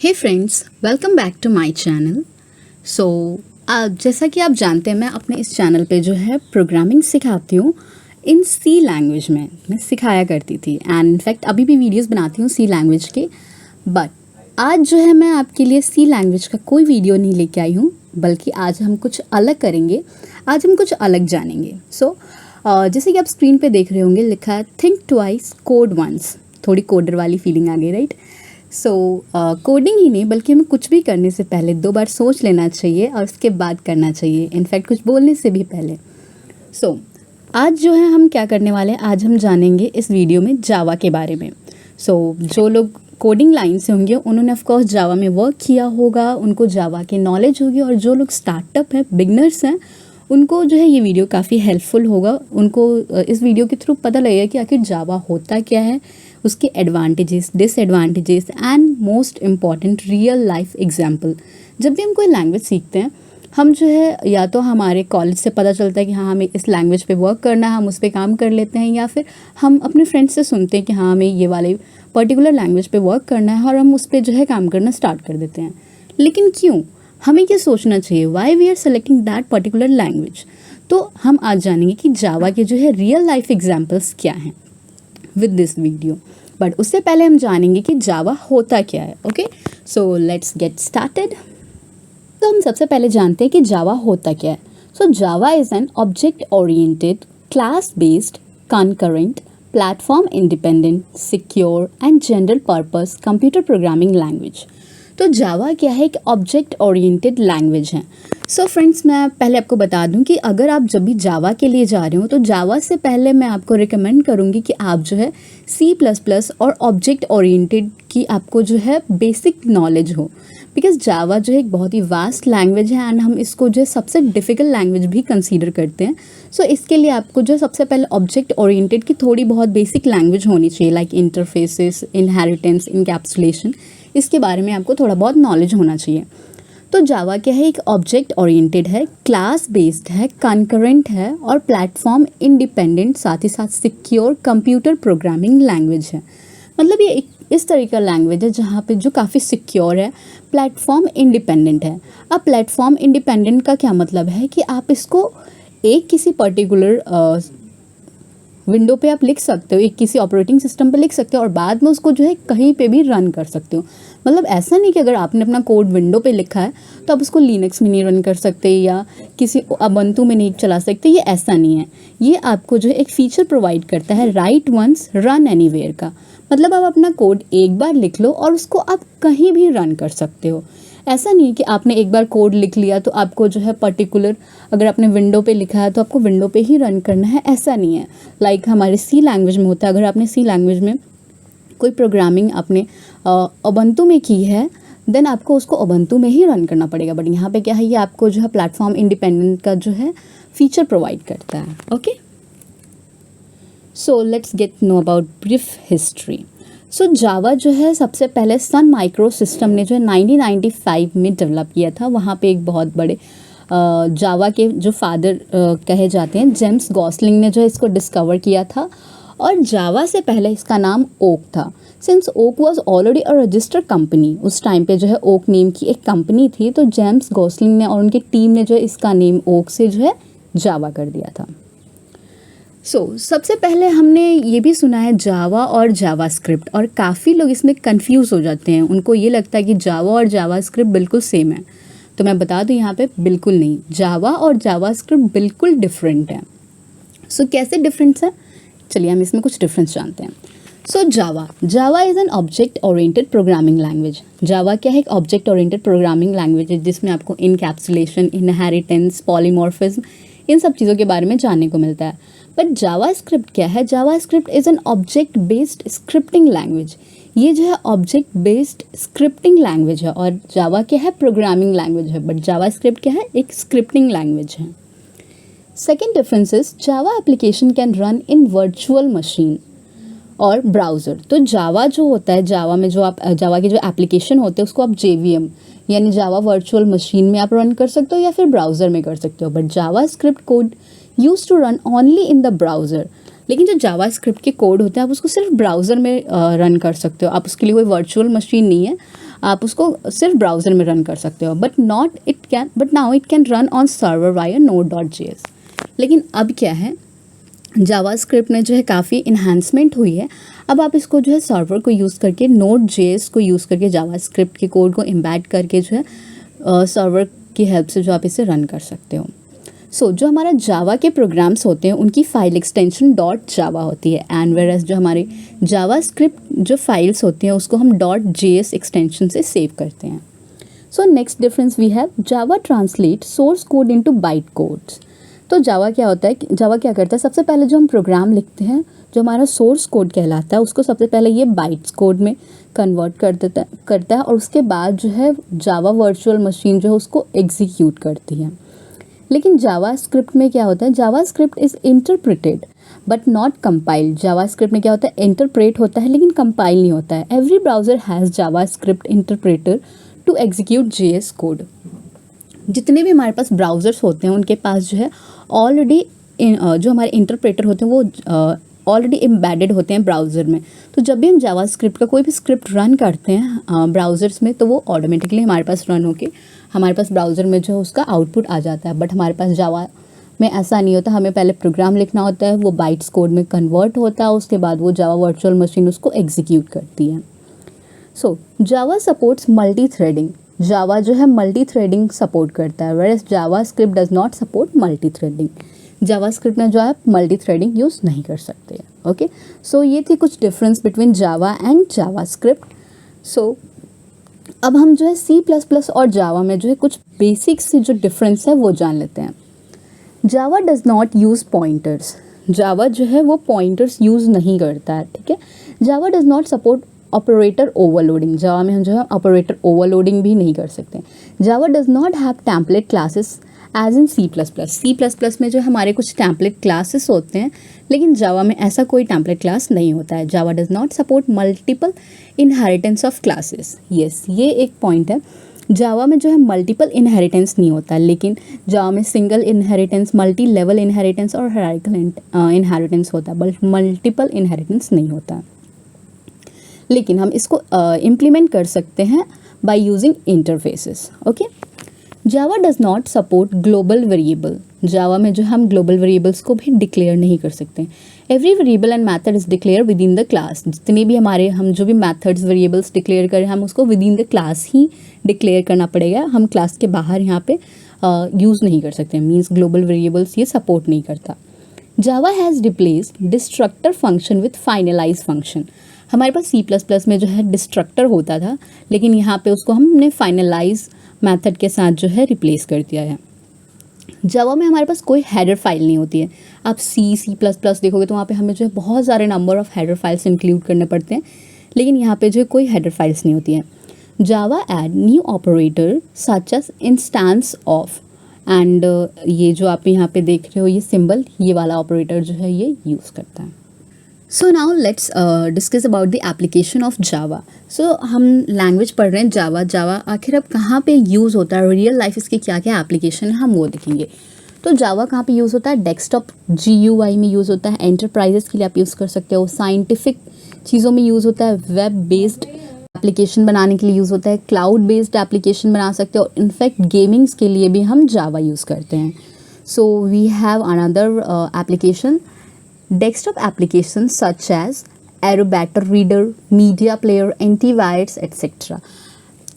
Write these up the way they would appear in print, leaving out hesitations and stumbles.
Hey friends, welcome back to my channel. So जैसा कि आप जानते हैं, मैं अपने इस चैनल पे जो है प्रोग्रामिंग सिखाती हूँ इन सी लैंग्वेज में। मैं सिखाया करती थी एंड इनफैक्ट अभी भी वीडियोस बनाती हूँ सी लैंग्वेज के। बट आज जो है मैं आपके लिए सी लैंग्वेज का कोई वीडियो नहीं लेके आई हूँ, बल्कि आज हम कुछ अलग करेंगे। आज हम कुछ अलग जानेंगे। जैसे कि आप स्क्रीन पे देख रहे होंगे, लिखा है थिंक ट्वाइस कोड वंस। थोड़ी कोडर वाली फीलिंग आ गई, राइट? कोडिंग ही नहीं, बल्कि हमें कुछ भी करने से पहले 2 बार सोच लेना चाहिए और उसके बाद करना चाहिए। इनफैक्ट कुछ बोलने से भी पहले। आज जो है हम क्या करने वाले हैं, आज हम जानेंगे इस वीडियो में जावा के बारे में। जो लोग कोडिंग लाइन से होंगे उन्होंने ऑफ कोर्स जावा में वर्क किया होगा, उनको जावा की नॉलेज होगी। और जो लोग स्टार्टअप हैं, बिगनर्स हैं, उनको जो है ये वीडियो काफ़ी हेल्पफुल होगा। उनको इस वीडियो के थ्रू पता लगेगा कि आखिर जावा होता क्या है, उसके advantages, disadvantages and most important real life example. जब भी हम कोई लैंग्वेज सीखते हैं, हम जो है या तो हमारे कॉलेज से पता चलता है कि हाँ हमें इस लैंग्वेज पे वर्क करना है, हम उस पर काम कर लेते हैं, या फिर हम अपने फ्रेंड्स से सुनते हैं कि हाँ हमें ये वाले पर्टिकुलर लैंग्वेज पे वर्क करना है और हम उस पर जो है काम करना स्टार्ट कर देते हैं। लेकिन क्यों हमें ये सोचना चाहिए, why we are selecting that particular language? तो हम आज जानेंगे कि जावा के जो है रियल लाइफ एग्जाम्पल्स क्या हैं विद दिस वीडियो। बट उससे पहले हम जानेंगे कि जावा होता क्या है। Okay, so let's get started. तो हम सबसे पहले जानते हैं कि जावा होता क्या है। जावा is an object oriented, class based, concurrent, platform independent, secure and general purpose computer programming language. तो जावा क्या है? एक ऑब्जेक्ट ओरिएंटेड लैंग्वेज है। फ्रेंड्स, मैं पहले आपको बता दूं कि अगर आप जब भी जावा के लिए जा रहे हो तो जावा से पहले मैं आपको रिकमेंड करूंगी कि आप जो है C++ और ऑब्जेक्ट ओरिएंटेड की आपको जो है बेसिक नॉलेज हो। बिकॉज जावा जो है एक बहुत ही वास्ट लैंग्वेज है एंड हम इसको जो है सबसे डिफ़िकल्ट लैंग्वेज भी कंसीडर करते हैं। इसके लिए आपको जो सबसे पहले ऑब्जेक्ट ओरिएंटेड की थोड़ी बहुत बेसिक लैंग्वेज होनी चाहिए, लाइक इंटरफेसेस, इनहेरिटेंस, इनकैप्सुलेशन। इसके बारे में आपको थोड़ा बहुत नॉलेज होना चाहिए। तो जावा क्या है? एक ऑब्जेक्ट ओरिएंटेड है, क्लास बेस्ड है, कंकरेंट है और प्लेटफॉर्म इंडिपेंडेंट, साथ ही साथ सिक्योर कंप्यूटर प्रोग्रामिंग लैंग्वेज है। मतलब ये एक इस तरह का लैंग्वेज है जहाँ पे जो काफ़ी सिक्योर है, प्लेटफॉर्म इंडिपेंडेंट है। अब प्लेटफॉर्म इंडिपेंडेंट का क्या मतलब है कि आप इसको एक किसी पर्टिकुलर विंडो पे आप लिख सकते हो, एक किसी ऑपरेटिंग सिस्टम पे लिख सकते हो और बाद में उसको जो है कहीं पे भी रन कर सकते हो। मतलब ऐसा नहीं कि अगर आपने अपना कोड विंडो पे लिखा है तो आप उसको लिनक्स में नहीं रन कर सकते या किसी उबंटू में नहीं चला सकते, ये ऐसा नहीं है। ये आपको जो है एक फीचर प्रोवाइड करता है, राइट वंस रन एनीवेयर का। मतलब आप अपना कोड एक बार लिख लो और उसको आप कहीं भी रन कर सकते हो। ऐसा नहीं है कि आपने एक बार कोड लिख लिया तो आपको जो है पर्टिकुलर, अगर आपने विंडो पे लिखा है तो आपको विंडो पे ही रन करना है, ऐसा नहीं है। लाइक हमारे सी लैंग्वेज में होता है, अगर आपने सी लैंग्वेज में कोई प्रोग्रामिंग आपने उबंटू में की है, देन आपको उसको उबंटू में ही रन करना पड़ेगा। बट यहाँ पे क्या है, ये आपको जो है प्लेटफॉर्म इंडिपेंडेंट का जो है फीचर प्रोवाइड करता है। Okay, so let's get know about brief history. Java जो है सबसे पहले सन माइक्रो सिस्टम ने जो है 1995 में डेवलप किया था। वहाँ पे एक बहुत बड़े जावा के जो फादर कहे जाते हैं, जेम्स गॉसलिंग ने जो है इसको डिस्कवर किया था। और जावा से पहले इसका नाम ओक था। Since oak was already a registered company, उस टाइम पे जो है ओक नेम की एक कंपनी थी, तो जेम्स गॉसलिंग ने और उनकी टीम ने जो है इसका नेम ओक से जो है जावा कर दिया था। सबसे पहले हमने ये भी सुना है जावा और जावास्क्रिप्ट, और काफ़ी लोग इसमें कंफ्यूज हो जाते हैं। उनको ये लगता है कि जावा और जावास्क्रिप्ट बिल्कुल सेम है। तो मैं बता दूं यहाँ पे बिल्कुल नहीं, जावा और जावास्क्रिप्ट बिल्कुल डिफरेंट है। कैसे डिफरेंस है, चलिए हम इसमें कुछ डिफरेंस जानते हैं। Java is an object oriented programming language. Java क्या है? एक ऑब्जेक्ट ओरिएंटेड प्रोग्रामिंग लैंग्वेज है जिसमें आपको इनकैप्सुलेशन, इनहेरिटेंस, पॉलीमॉर्फिज्म, इन सब चीज़ों के बारे में जानने को मिलता है। बट जावास्क्रिप्ट क्या है? JavaScript is an object based scripting language. ये जो है ऑब्जेक्ट बेस्ड स्क्रिप्टिंग लैंग्वेज है, और जावा क्या है? प्रोग्रामिंग लैंग्वेज है। बट जावास्क्रिप्ट क्या है? एक स्क्रिप्टिंग लैंग्वेज है। Second difference is Java application can run in virtual machine और ब्राउज़र। तो जावा जो होता है, जावा में जो आप जावा के जो एप्लीकेशन होते हैं उसको आप JVM यानी जावा वर्चुअल मशीन में आप रन कर सकते हो या फिर ब्राउज़र में कर सकते हो। But JavaScript code use to run only in the browser. लेकिन जो जावा स्क्रिप्ट के कोड होते हैं आप उसको सिर्फ ब्राउज़र में रन कर सकते हो। आप उसके लिए कोई वर्चुअल मशीन नहीं है, आप उसको सिर्फ ब्राउज़र में रन कर सकते हो, but now it can run on server via node.js। लेकिन अब क्या है, जावास्क्रिप्ट में जो है काफ़ी इन्हांसमेंट हुई है। अब आप इसको जो है सर्वर को यूज़ करके, node.js को यूज़ करके, जावास्क्रिप्ट के कोड को एम्बेड करके जो है सर्वर की हेल्प से जो आप इसे रन कर सकते हो। जो हमारा जावा के प्रोग्राम्स होते हैं उनकी फाइल एक्सटेंशन .java होती है, एंड वेयरएज जो हमारे जावास्क्रिप्ट जो फाइल्स होती हैं उसको हम .js एक्सटेंशन से सेव करते हैं। Next difference we have Java translate source code into byte codes. तो जावा क्या होता है, जावा क्या करता है, सबसे पहले जो हम प्रोग्राम लिखते हैं, जो हमारा सोर्स कोड कहलाता है, उसको सबसे पहले ये बाइट्स कोड में कन्वर्ट करता है और उसके बाद जो है जावा वर्चुअल मशीन जो है उसको एग्जीक्यूट करती है। लेकिन जावास्क्रिप्ट में क्या होता है, JavaScript is interpreted but not compiled. JavaScript में क्या होता है, इंटरप्रेट होता है लेकिन कंपाइल नहीं होता है। Every browser has JavaScript interpreter to execute JS code. जितने भी हमारे पास ब्राउज़र्स होते हैं उनके पास जो है ऑलरेडी जो हमारे इंटरप्रेटर होते हैं वो ऑलरेडी एम्बेडेड होते हैं ब्राउज़र में। तो जब भी हम जावास्क्रिप्ट का कोई भी स्क्रिप्ट रन करते हैं ब्राउज़र्स में, तो वो ऑटोमेटिकली हमारे पास रन होके हमारे पास ब्राउज़र में जो है उसका आउटपुट आ जाता है। बट हमारे पास जावा में ऐसा नहीं होता, हमें पहले प्रोग्राम लिखना होता है, वो बाइट्स कोड में कन्वर्ट होता है, उसके बाद वो जावा वर्चुअल मशीन उसको एग्जीक्यूट करती है। जावा सपोर्ट्स मल्टी थ्रेडिंग। जावा जो है मल्टी थ्रेडिंग सपोर्ट करता है, whereas JavaScript does not support multi threading. JavaScript में जो है मल्टी थ्रेडिंग यूज़ नहीं कर सकते। ओके, ये थी कुछ difference between Java and JavaScript. अब हम जो है C++ और जावा में जो है कुछ बेसिक्स से जो डिफरेंस है वो जान लेते हैं। जावा डज नॉट यूज़ पॉइंटर्स। जावा जो है वो पॉइंटर्स यूज़ नहीं करता है, ठीक है। Java does not support operator overloading. Java में हम जो है ऑपरेटर ओवरलोडिंग भी नहीं कर सकते। Java does not have template classes as in C++। में जो हमारे कुछ टेम्पलेट क्लासेस होते हैं, लेकिन जावा में ऐसा कोई टेम्पलेट क्लास नहीं होता है। Java does not support multiple inheritance of classes. Yes, ये एक पॉइंट है। जावा में जो है मल्टीपल इनहेरिटेंस नहीं होता, लेकिन जावा में single inheritance, multi level inheritance और हायरार्किकल इनहेरिटेंस होता है, बट मल्टीपल इनहेरिटेंस नहीं होता। लेकिन हम इसको इम्प्लीमेंट कर सकते हैं by using interfaces. Okay, Java does not support global variable. Java में जो हम ग्लोबल वेरिएबल्स को भी डिक्लेयर नहीं कर सकते। Every variable and method is declare with in the class. जितने भी हम जो भी मैथड्स वेरिएबल्स डिक्लेयर करें, हम उसको with in the class he declare करना पड़ेगा। हम क्लास के बाहर यहाँ पे यूज़ नहीं कर सकते, मीन्स ग्लोबल वेरिएबल्स ये सपोर्ट नहीं करता। Java has replaced destructor function with finalize function. हमारे पास C++ में जो है डिस्ट्रक्टर होता था, लेकिन यहाँ पे उसको हमने फाइनलाइज मेथड के साथ जो है रिप्लेस कर दिया है। जावा में हमारे पास कोई हेडर फाइल नहीं होती है। आप C++ देखोगे तो वहाँ पे हमें जो है बहुत सारे number of header files include करने पड़ते हैं, लेकिन यहाँ पे जो है कोई हेडर फाइल्स नहीं होती हैं। Java add new operator such as instance of, and ये जो आप यहाँ पे देख रहे हो ये सिंबल, ये वाला ऑपरेटर जो है ये यूज़ करता है। Now let's discuss about the application of Java. हम लैंग्वेज पढ़ रहे हैं जावा। जावा आखिर अब कहाँ पे यूज़ होता है, रियल लाइफ इसके क्या क्या एप्लीकेशन है, हम वो देखेंगे। तो जावा कहाँ पे यूज़ होता है, डेस्कटॉप GUI में यूज़ होता है, एंटरप्राइजेस के लिए आप यूज़ कर सकते हो, साइंटिफिक चीज़ों में यूज़ होता है, वेब बेस्ड एप्लीकेशन बनाने के लिए यूज़ होता है, क्लाउड बेस्ड एप्लीकेशन बना सकते हो, इनफैक्ट गेमिंग्स के लिए भी हम जावा यूज़ करते हैं। We have another application, desktop applications such as Aerobatter Reader, Media Player, Antivirus etc.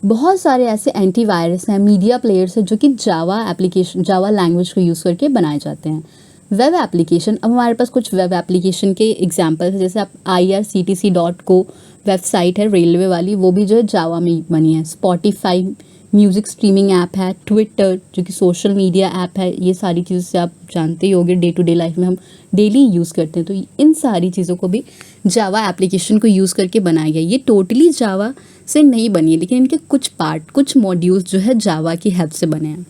बहुत सारे ऐसे एंटीवायरस हैं, मीडिया प्लेयर्स हैं जो कि जावा लैंग्वेज को यूज़ करके बनाए जाते हैं। वेब एप्लीकेशन, अब हमारे पास कुछ वेब एप्लीकेशन के एग्जांपल है, जैसे आप irctc.co वेबसाइट है रेलवे वाली, वो भी जो है जावा में बनी है। स्पॉटिफाई म्यूज़िक स्ट्रीमिंग ऐप है, ट्विटर जो कि सोशल मीडिया ऐप है, ये सारी चीज़ें से आप जानते ही होंगे, डे टू डे लाइफ में हम डेली यूज़ करते हैं। तो इन सारी चीज़ों को भी जावा एप्लीकेशन को यूज़ करके बनाया गया। ये टोटली जावा से नहीं बनी है, लेकिन इनके कुछ पार्ट, कुछ मॉड्यूल्स जो है जावा की हेल्प से बने हैं।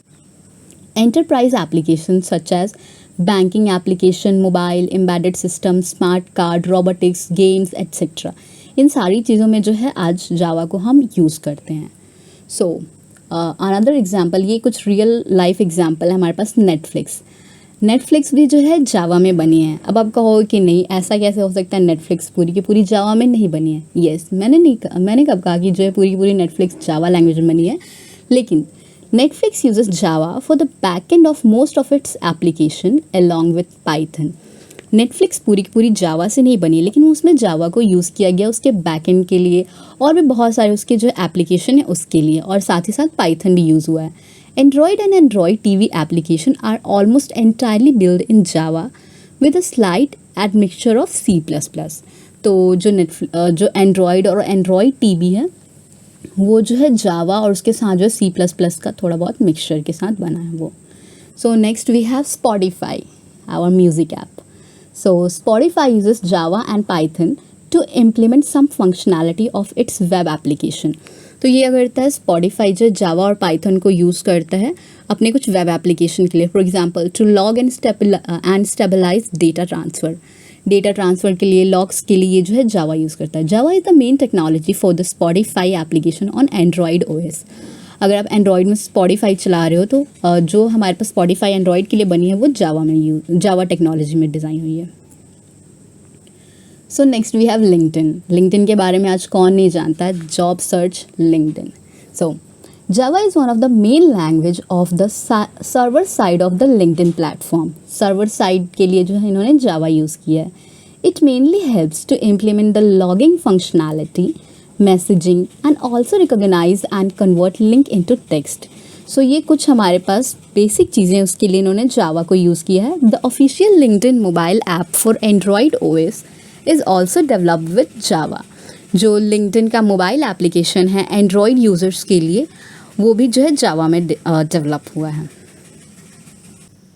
Enterprise application such as banking application, mobile, embedded system, smart card, robotics, games etcetera, इन सारी चीज़ों में जो है आज जावा को हम यूज़ करते हैं। अनदर एग्जाम्पल, ये कुछ रियल लाइफ एग्जाम्पल है हमारे पास। नेटफ्लिक्स नेटफ्लिक्स भी जो है जावा में बनी है। अब आप कहोगे कि नहीं, ऐसा कैसे हो सकता है, नेटफ्लिक्स पूरी की पूरी जावा में नहीं बनी है। येस, मैंने कब कहा कि जो है पूरी की पूरी नेटफ्लिक्स जावा लैंग्वेज में बनी है, लेकिन Netflix uses Java for the back end of most of its application along with Python. Netflix पूरी की पूरी जावा से नहीं बनी, लेकिन उसमें जावा को यूज़ किया गया उसके बैकएंड के लिए, और भी बहुत सारे उसके जो एप्लीकेशन है उसके लिए, और साथ ही साथ पाइथन भी यूज़ हुआ है। Android and Android TV application are almost entirely build in Java with a slight admixture of C++। तो जो एंड्रॉयड और एंड्रॉयड टीवी है वो जो है जावा और उसके साथ जो C++ का थोड़ा बहुत मिक्सचर के साथ बना है वो। So next we have Spotify, our music app. So Spotify uses Java and Python to implement some functionality of its web application। तो ये करता है Spotify जो जावा और Python को यूज़ करता है अपने कुछ वेब एप्लीकेशन के लिए। For example to log and stabilize data transfer. Data transfer के लिए, लॉग्स के लिए जो है जावा यूज़ करता है। जावा is the main technology for the Spotify application on Android OS। अगर आप एंड्रॉयड में स्पॉटिफाई चला रहे हो तो जो हमारे पास स्पॉटिफाई एंड्रॉयड के लिए बनी है वो जावा टेक्नोलॉजी में डिज़ाइन हुई है। So next we have LinkedIn. LinkedIn के बारे में आज कौन नहीं जानता है, job search LinkedIn. So Java is one of the main language of the server side of the LinkedIn platform. Server side के लिए जो है इन्होंने जावा यूज़ किया है। It mainly helps to implement the logging functionality, messaging and also recognize and convert link into text. So ये कुछ हमारे पास बेसिक चीज़ें उसके लिए इन्होंने जावा को यूज़ किया है। The official LinkedIn mobile app for Android OS is also developed with Java. जो लिंक्डइन का मोबाइल एप्लीकेशन है एंड्रॉयड यूज़र्स के लिए, वो भी जो है जावा में डेवलप हुआ है।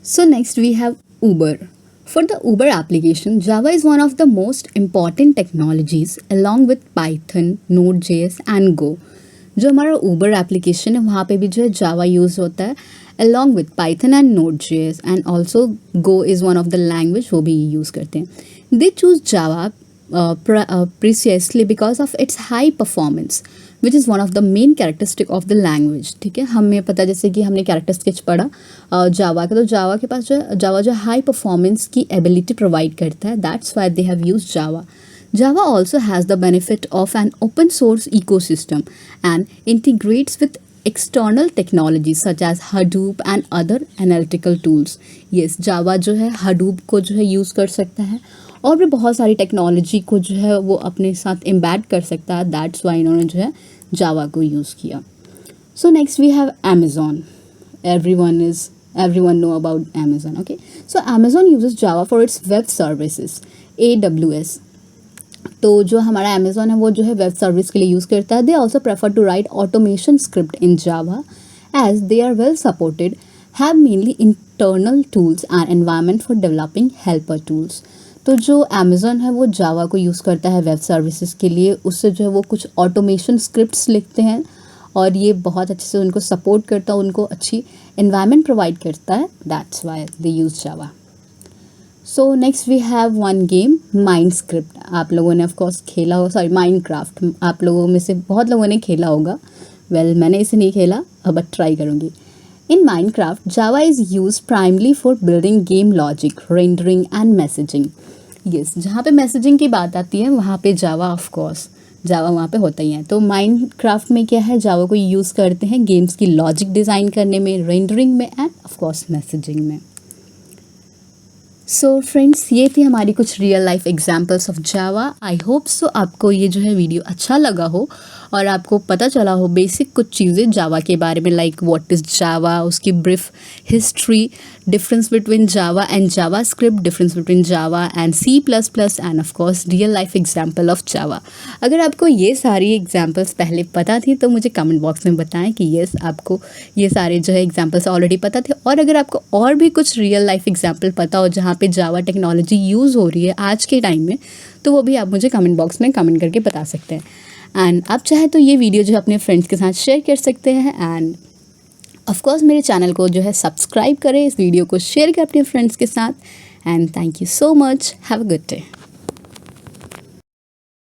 So next we have Uber. For the Uber application, Java is one of the most important technologies along with Python, Node.js and Go। जो हमारा Uber एप्लीकेशन है वहाँ पे भी जो है जावा यूज़ होता है along with Python and Node.js and also Go is one of the language, वो भी यूज़ करते हैं। They choose Java precisely because of its high performance, which is one of the main characteristic of the language. ठीक है, हमें पता, जैसे कि हमने कैरेक्टर स्केच पढ़ा जावा का, तो जावा के पास जावा जो हाई परफॉर्मेंस की एबिलिटी प्रोवाइड करता है, that's why they have use Java. Java also has the benefit of an open source ecosystem and integrates with external technology such as Hadoop and other analytical tools. Yes, Java जो है Hadoop को जो है use कर सकता है और भी बहुत सारी टेक्नोलॉजी को जो है वो अपने साथ एम्बेड कर सकता है। दैट्स वाई इन्होंने जो है जावा को यूज़ किया। So next we have Amazon. everyone know about Amazon, okay? So Amazon uses Java for its web services, AWS। तो जो हमारा Amazon है वो जो है वेब सर्विस के लिए यूज़ करता है। They also prefer to write automation script in Java as they are well supported, have mainly internal tools and environment for developing helper tools. तो जो अमेज़न है वो जावा को यूज़ करता है वेब सर्विसेज के लिए, उससे जो है वो कुछ ऑटोमेशन स्क्रिप्ट्स लिखते हैं और ये बहुत अच्छे से उनको सपोर्ट करता है, उनको अच्छी एनवायरनमेंट प्रोवाइड करता है। That's why they use Java. So next we have one game, Minecraft. आप लोगों ने ऑफकोर्स खेला हो, सॉरी माइनक्राफ्ट, आप लोगों में से बहुत लोगों ने खेला होगा। मैंने इसे नहीं खेला, बट ट्राई करूँगी। In Minecraft, Java is used primarily for building game logic, rendering and messaging। Yes, जहाँ पे मैसेजिंग की बात आती है वहाँ पे जावा, ऑफ कोर्स जावा वहाँ पे होता ही है। तो माइनक्राफ्ट में क्या है, जावा को यूज़ करते हैं गेम्स की लॉजिक डिज़ाइन करने में, रेंडरिंग में एंड ऑफ कोर्स मैसेजिंग में। सो फ्रेंड्स, ये थी हमारी कुछ real life examples of Java. I hope so आपको ये जो है वीडियो अच्छा लगा हो और आपको पता चला हो बेसिक कुछ चीज़ें जावा के बारे में, लाइक व्हाट इज़ जावा, उसकी brief history, difference between Java and Java script, difference between Java and C++ end of course real life example of Java. अगर आपको ये सारी एग्जाम्पल्स पहले पता थी तो मुझे कमेंट बॉक्स में बताएं कि येस आपको ये सारे जो है एग्जाम्पल्स ऑलरेडी पता थे, और अगर आपको और भी कुछ रियल लाइफ एग्जाम्पल पता हो जहाँ पे जावा टेक्नोलॉजी यूज़ हो रही है आज के टाइम में, तो वो भी आप मुझे कमेंट बॉक्स में कमेंट करके बता सकते हैं। एंड आप चाहे तो ये वीडियो जो है अपने फ्रेंड्स के साथ शेयर कर सकते हैं एंड ऑफ कोर्स मेरे चैनल को जो है सब्सक्राइब करें, इस वीडियो को शेयर करें अपने फ्रेंड्स के साथ and thank you so much, have a good day.